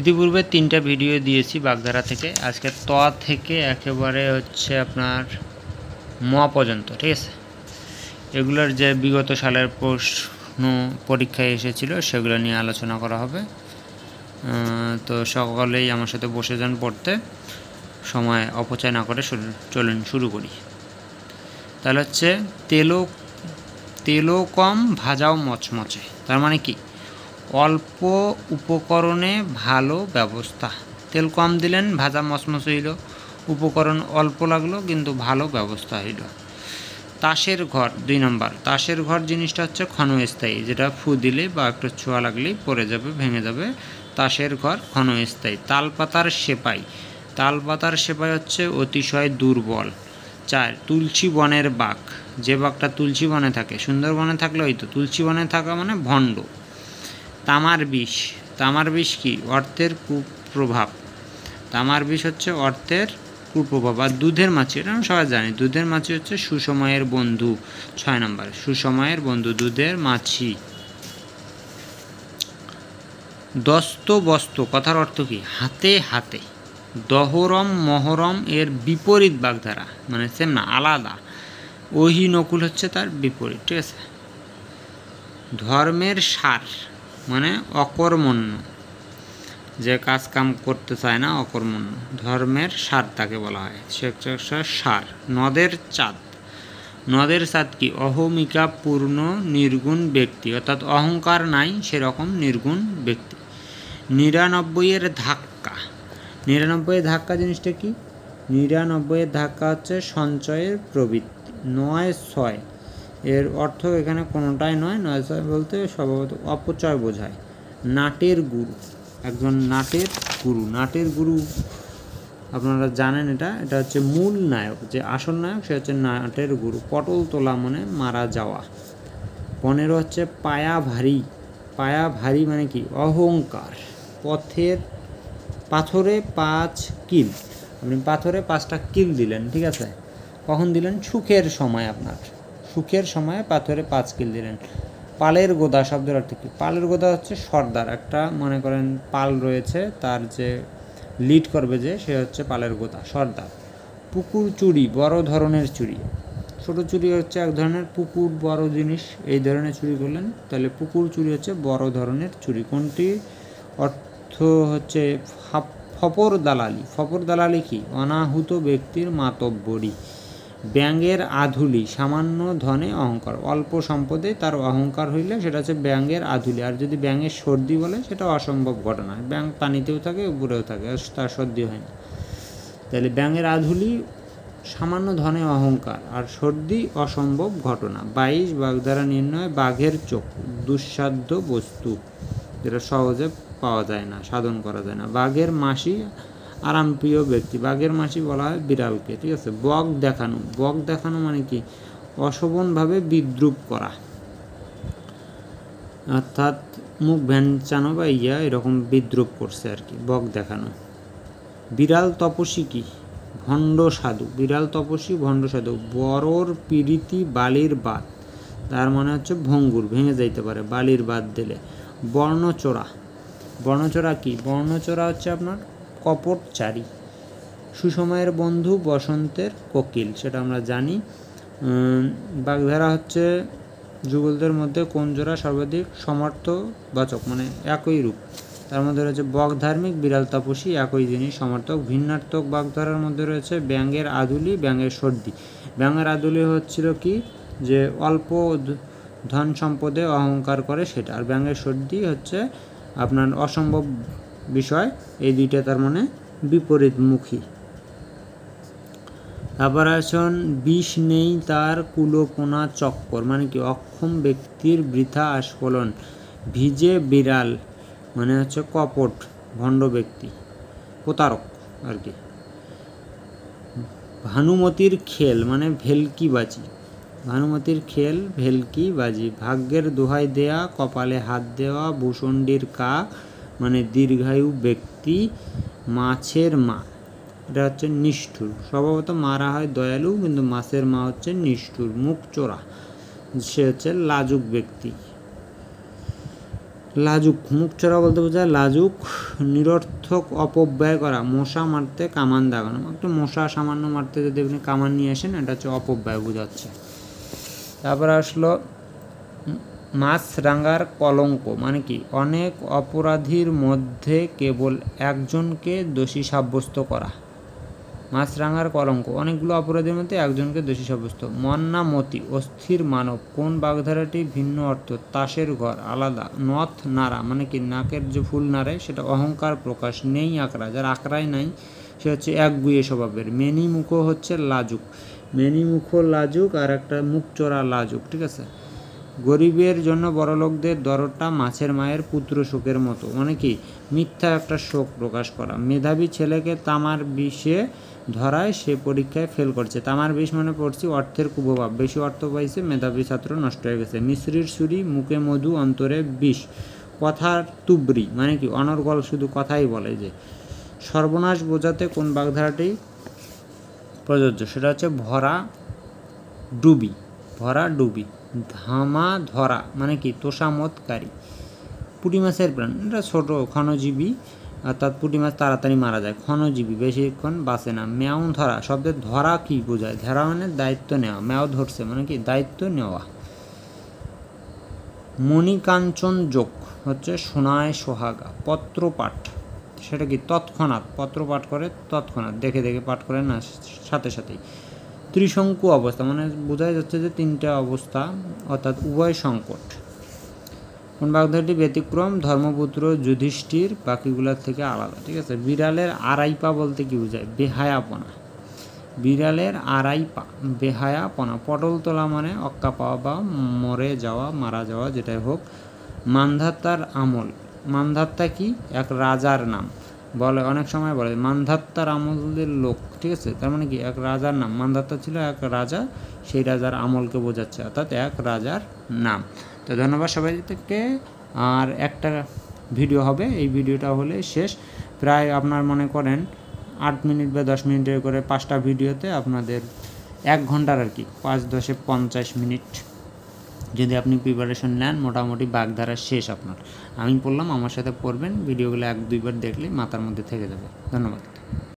ইতিপূর্বে 3টা ভিডিও দিয়েছি বাগধারা থেকে। আজকে ত থেকে একেবারে হচ্ছে আপনার ম পর্যন্ত, ঠিক আছে। এগুলোর যে বিগত সালের প্রশ্ন পরীক্ষায় এসেছিল সেগুলো নিয়ে আলোচনা করা হবে। তো সকলেই আমার সাথে বসে যান পড়তে, সময় অপচয় না করে চলুন শুরু করি। তাহলে হচ্ছে তেলও কম ভাজাও মচমচে, তার মানে কি অল্প উপকরণে ভালো ব্যবস্থা। তেল কম দিলেন, ভাজা মচমচে হইল, উপকরণ অল্প লাগলো কিন্তু ভালো ব্যবস্থা হইল। তাসের ঘর 2 নম্বর। তাসের ঘর জিনিসটা হচ্ছে ক্ষণস্থায়ী, যেটা ফু দিলে বা একটু ছোঁয়া লাগলেই পড়ে যাবে, ভেঙে যাবে। তাসের ঘর ক্ষণস্থায়ী। তালপাতার সেপাই হচ্ছে অতিশয় দুর্বল। 4 তুলসী বনের বাঘ। যে বাঘটা তুলসী বনে থাকে, সুন্দরবনে থাকলে হয়তো, তুলসী বনে থাকা মানে ভণ্ড। তামার বিষ কি অর্থের কুপ্রভাব। তামার বিষ হচ্ছে অর্থের কুপ্রভাব। আর দুধের মাছি, এটা আমরা সবাই জানি, দুধের মাছি হচ্ছে সুসময়ের বন্ধু। 6 নম্বর সুসময়ের বন্ধু দুধের মাছি। দস্ত বস্ত কথার অর্থ কি হাতে হাতে। দহরম মহরম এর বিপরীত বাগধারা, মানে সেম না, আলাদা। নকুল হচ্ছে তার বিপরীত, ঠিক আছে। ধর্মের সার মানে অকর্মণ্য, যে কাজ কাম করতে চায় না, অকর্মণ্য। ধর্মের সার তাকে বলা হয়, সে সার। নদের চাঁদ কি অহমিকা পূর্ণ নির্গুণ ব্যক্তি, অর্থাৎ অহংকার নাই সেরকম নির্গুণ ব্যক্তি। 99 ধাক্কা। 99 ধাক্কা জিনিসটা কি? 99 ধাক্কা হচ্ছে সঞ্চয়ের প্রবৃত্তি। 9-6 এর অর্থ এখানে কোনোটাই নয়। 9-6 বলতে স্বভাবত অপচয় বোঝায়। নাটের গুরু, একজন নাটের গুরু আপনারা জানেন, এটা হচ্ছে মূল নায়ক, যে আসল নায়ক সে হচ্ছে নাটের গুরু। পটল তোলা মানে মারা যাওয়া। 15 হচ্ছে পায়া ভারী মানে কি অহংকার। পাথরে 5 কিল। আপনি পাথরে 5টা কিল দিলেন, ঠিক আছে। কখন দিলেন? সুখের সময়। আপনার সুখের সময়ে পাথরে 5 কিল দিলেন। পালের গোদা শব্দের অর্থ কি? পালের গোদা হচ্ছে সর্দার, একটা মনে করেন পাল রয়েছে, তার যে লিড করবে যে, সে হচ্ছে পালের গোদা, সর্দার। পুকুর চুরি বড় ধরনের চুরি। ছোট চুরি হচ্ছে এক ধরনের, পুকুর বড় জিনিস, এই ধরনের চুরি করলেন, তাহলে পুকুর চুরি হচ্ছে বড় ধরনের চুরি। কোনটি অর্থ হচ্ছে ফপর দালালি কি অনাহুত ব্যক্তির মাতব্বরি। ব্যাঙের আধুলি সামান্য ধনে অহংকার, অল্প সম্পদে তার অহংকার হইলে সেটা হচ্ছে ব্যাঙের আধুলি। আর যদি ব্যাঙের সর্দি বলে সেটা অসম্ভব ঘটনা। ব্যাঙ পানিতেও থাকে, উপরেও থাকে, তার সর্দি হয় না। তাহলে ব্যাঙের আধুলি সামান্য ধনে অহংকার, আর সর্দি অসম্ভব ঘটনা। 22 বাগধারা নির্ণয়। বাঘের চোখ দুঃসাধ্য বস্তু, যেটা সহজে পাওয়া যায় না, সাধন করা যায় না। বাঘের মাসি আরামপ্রিয় ব্যক্তি। বাঘের মাসি বলা হয় বিড়ালকে, ঠিক আছে। বক দেখানো মানে কি অশোভনভাবে বিদ্রুপ করা, অর্থাৎ মুখ ভ্যানচানো বা এরকম বিদ্রুপ করছে আর কি, বক দেখানো। বিড়াল তপস্বী কি ভণ্ড সাধু। বড়র পীড়িতি বালির বাদ, তার মানে হচ্ছে ভঙ্গুর, ভেঙে যাইতে পারে বালির বাদ দিলে। বর্ণচোরা কি? বর্ণচোরা হচ্ছে আপনার কপটচারী। সুসময়ের বন্ধু বসন্তের কোকিল, সেটা আমরা জানি। বাগধারা হচ্ছে যুগলদের মধ্যে কোন জোড়া সর্বাধিক সমর্থবাচক, মানে একই রূপ। তার মধ্যে রয়েছে বক ধার্মিক, বিড়াল তপস্বী, একই জিনিস সমর্থক। ভিন্নার্থক বাগধারার মধ্যে রয়েছে ব্যাঙের আধুলি, ব্যাঙের সর্দি। ব্যাঙের আধুলি হচ্ছিল কি, যে অল্প ধন সম্পদে অহংকার করে সেটা। আর ব্যাঙের সর্দি হচ্ছে আপনার অসম্ভব বিষয়। এই দুইটা তার মানে বিপরীতমুখী। তারপর আসুন, বিষ নেই তার কুলোপনা চক্কর, মানে কি অক্ষম ব্যক্তির বৃথা আস্ফলন। ভিজে বিড়াল মানে হচ্ছে কপট, ভণ্ড ব্যক্তি, প্রতারক আর কি। ভানুমতির খেল মানে ভেলকিবাজি। ভাগ্যের দোহাই দেয়া, কপালে হাত দেওয়া। ভূষণ্ডির কা মানে দীর্ঘায়ু ব্যক্তি। মাছের মা, এটা হচ্ছে নিষ্ঠুর। স্বভাবত মারা হয় দয়ালু, কিন্তু মাছের মা হচ্ছে নিষ্ঠুর। মুখ চোরা, সে হচ্ছে লাজুক ব্যক্তি। লাজুক, মুখ চড়া বলতে বোঝায় লাজুক, নিরর্থক অপব্যয় করা, মশা মারতে কামান দাগানো, একটু মশা সামান্য মারতে যদি আপনি কামান নিয়ে আসেন এটা হচ্ছে অপব্যয় বোঝাচ্ছে। তারপরে আসলো মাছরাঙার কলঙ্ক, মানে কি অনেক অপরাধীর মধ্যে কেবল একজনকে দোষী সাব্যস্ত করা। মাছরাঙার কলঙ্ক, অনেকগুলো অপরাধীর মধ্যে একজনকে দোষী সাব্যস্ত। মন্নামতি, অস্থির মানব, কোন বাগধারাটি ভিন্ন অর্থ? তাসের ঘর, আলাদা। নথ নাড়া, মানে কি নাকের যে ফুল নাড়ে সেটা অহংকার প্রকাশ। নেই আকড়া, যার আকড়াই নাই সে হচ্ছে একগুঁয়ে স্বভাবের। মেনিমুখ হচ্ছে লাজুক, মেনিমুখ লাজুক, আর একটা মুখ চোরা লাজুক, ঠিক আছে। গরিবের জন্য বড়লোকদের দরদটা মাছের মায়ের পুত্র শোকের মতো, মানে কি মিথ্যা একটা শোক প্রকাশ করা। মেধাবী ছেলেকে তামার বিষে ধরায় সে পরীক্ষায় ফেল করছে। তামার বিষ মানে পড়ছি অর্থের কুপ্রভাব, বেশি অর্থ পাইছে মেধাবী ছাত্র নষ্ট হয়ে গেছে। মিশ্রির ছুরি, মুখে মধু অন্তরে বিষ। কথার তুবড়ি, মানে কি অনর্গল শুধু কথাই বলে। যে সর্বনাশ বোঝাতে কোন বাগধারাটি প্রযোজ্য? সেটা হচ্ছে ভরা ডুবি, ভরা ডুবি। ধামা ধরা, মানে কি তোষামতকারী। পুঁটি মাছের প্রাণ, এটা ছোট ক্ষণজীবী, অর্থাৎ পুঁটি মাছ তাড়াতাড়ি মারা যায়, ক্ষণজীবী, বেশিক্ষণ বাঁচে না। ম্যাও ধরা, শব্দের ধরা কি বোঝায়? ধরা মানে দায়িত্ব নেওয়া, ম্যাও ধরছে মানে কি দায়িত্ব নেওয়া। মণিকাঞ্চন যোগ হচ্ছে সোনায় সোহাগা। পত্রপাঠ, সেটা কি তৎক্ষণাৎ, পত্র পাঠ করে তৎক্ষণাৎ, দেখে দেখে পাঠ করে না, সাথে সাথেই। ত্রিশঙ্কু অবস্থা, মানে বোঝাই যাচ্ছে যে তিনটা অবস্থা, অর্থাৎ উভয় সংকট। কোন বাগধারাটি ব্যতিক্রম? ধর্মপুত্র যুধিষ্ঠির বাকিগুলোর থেকে আলাদা, ঠিক আছে। বিড়ালের আড়াই পা বলতে কি বোঝায়? বেহায়াপনা। বিড়ালের আড়াই পা, বেহায়াপনা। পটল তোলা মানে অক্কা পাওয়া বা মরে যাওয়া, মারা যাওয়া, যেটাই হোক। মান্ধাত্তার আমল, মান্ধাত্তা কি? এক রাজার নাম। বলে অনেক সময় বলে মান্ধাত্তার আমলের লোক, ঠিক আছে। তার মানে কি এক রাজার নাম। মান্ধাত্তা ছিল এক রাজা, সেই রাজার আমলকে বোঝাচ্ছে, অর্থাৎ এক রাজার নাম। তো ধন্যবাদ সবাইকে। আর একটা ভিডিও হবে, এই ভিডিওটা হলে শেষ। প্রায় আপনার মনে করেন 8 মিনিট বা 10 মিনিটের করে 5টা ভিডিওতে আপনাদের 1 ঘন্টার আর কি 5-10 50 মিনিট যদি আপনি প্রিপারেশন নেন, মোটামুটি বাগধারা শেষ আপনার। আমি বললাম আমার সাথে পড়বেন, ভিডিওগুলো 1-2 বার দেখলে মাথার মধ্যে থেকে যাবে। ধন্যবাদ।